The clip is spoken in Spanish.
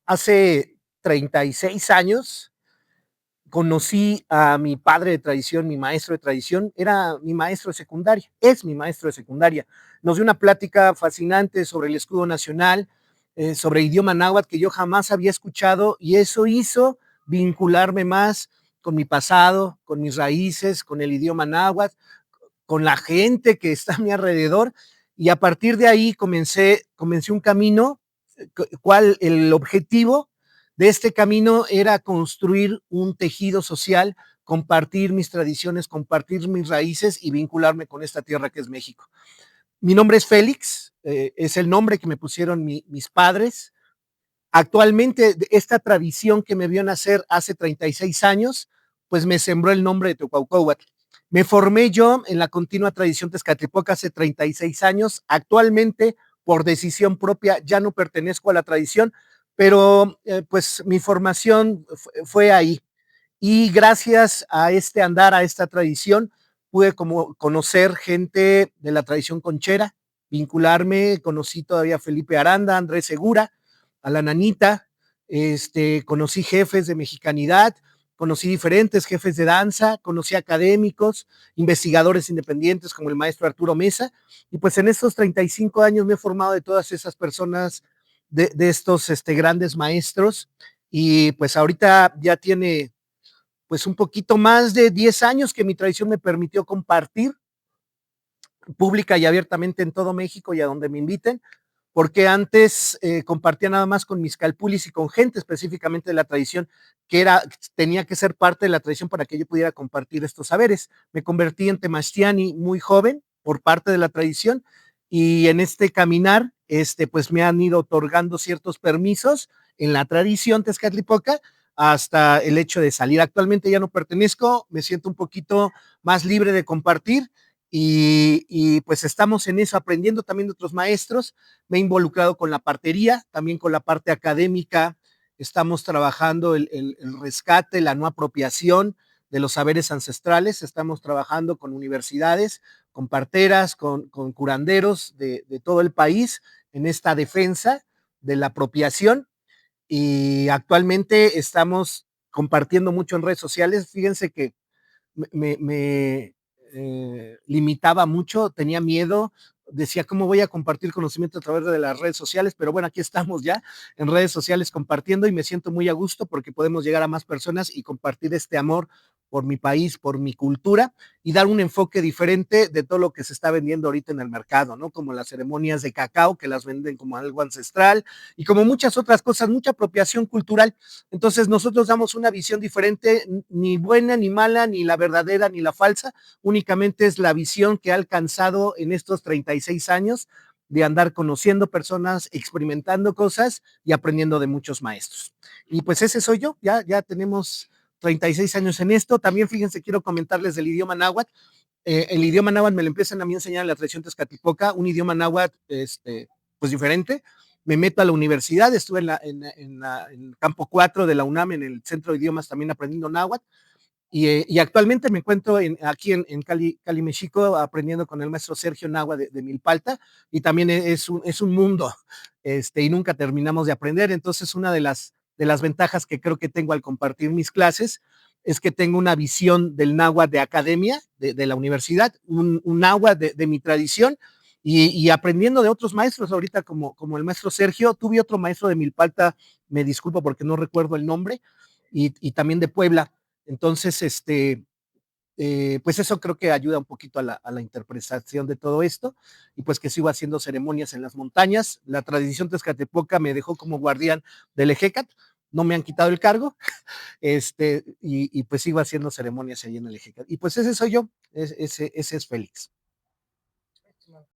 Hace 36 años conocí a mi padre de tradición, mi maestro de tradición, era mi maestro de secundaria, es mi maestro de secundaria. Nos dio una plática fascinante sobre el escudo nacional, sobre idioma náhuatl que yo jamás había escuchado y eso hizo vincularme más con mi pasado, con mis raíces, con el idioma náhuatl, con la gente que está a mi alrededor y a partir de ahí comencé un camino, cual el objetivo de este camino era construir un tejido social, compartir mis tradiciones, compartir mis raíces y vincularme con esta tierra que es México. Mi nombre es Félix, es el nombre que me pusieron mis padres. Actualmente, esta tradición que me vio nacer hace 36 años, pues me sembró el nombre de Teocuaucóhuatl. Me formé yo en la continua tradición tezcatlipoca hace 36 años. Actualmente, por decisión propia, ya no pertenezco a la tradición, pero pues mi formación fue ahí. Y gracias a este andar, a esta tradición, pude como conocer gente de la tradición conchera, vincularme, conocí todavía a Felipe Aranda, Andrés Segura, a la Nanita, conocí jefes de mexicanidad, conocí diferentes jefes de danza, conocí académicos, investigadores independientes como el maestro Arturo Mesa, y pues en estos 35 años me he formado de todas esas personas, de estos grandes maestros, y pues ahorita ya tiene pues un poquito más de 10 años que mi tradición me permitió compartir pública y abiertamente en todo México y a donde me inviten, porque antes compartía nada más con mis calpulis y con gente específicamente de la tradición que tenía que ser parte de la tradición para que yo pudiera compartir estos saberes. Me convertí en Temastiani muy joven por parte de la tradición y en este caminar, pues me han ido otorgando ciertos permisos en la tradición tezcatlipoca hasta el hecho de salir. Actualmente ya no pertenezco, me siento un poquito más libre de compartir y pues estamos en eso, aprendiendo también de otros maestros. Me he involucrado con la partería, también con la parte académica. Estamos trabajando el rescate, la no apropiación de los saberes ancestrales. Estamos trabajando con universidades, con parteras, con curanderos de todo el país en esta defensa de la apropiación. Y actualmente estamos compartiendo mucho en redes sociales. Fíjense que me limitaba mucho, tenía miedo, decía cómo voy a compartir conocimiento a través de las redes sociales, pero bueno, aquí estamos ya en redes sociales compartiendo y me siento muy a gusto porque podemos llegar a más personas y compartir este amor por mi país, por mi cultura y dar un enfoque diferente de todo lo que se está vendiendo ahorita en el mercado, ¿no? Como las ceremonias de cacao que las venden como algo ancestral y como muchas otras cosas, mucha apropiación cultural. Entonces nosotros damos una visión diferente, ni buena, ni mala, ni la verdadera, ni la falsa, únicamente es la visión que ha alcanzado en estos 36 años de andar conociendo personas, experimentando cosas y aprendiendo de muchos maestros. Y pues ese soy yo, ya tenemos 36 años en esto. También fíjense, quiero comentarles del idioma náhuatl. El idioma náhuatl me lo empiezan a mí a enseñar en la tradición tezcatlipoca, un idioma náhuatl pues diferente. Me meto a la universidad, estuve en el campo 4 de la UNAM, en el centro de idiomas también aprendiendo náhuatl. Y actualmente me encuentro aquí en Cali, México, aprendiendo con el maestro Sergio Nagua de Milpalta, y también es un mundo, y nunca terminamos de aprender. Entonces, una de las ventajas que creo que tengo al compartir mis clases es que tengo una visión del náhuatl de academia, de la universidad, un náhuatl de mi tradición, y aprendiendo de otros maestros, ahorita como el maestro Sergio. Tuve otro maestro de Milpalta, me disculpo porque no recuerdo el nombre, y también de Puebla. Entonces, pues eso creo que ayuda un poquito a la interpretación de todo esto, y pues que sigo haciendo ceremonias en las montañas. La tradición tezcatlipoca me dejó como guardián del Ejecat, no me han quitado el cargo, y pues sigo haciendo ceremonias ahí en el Ejecat. Y pues ese soy yo, ese es Félix.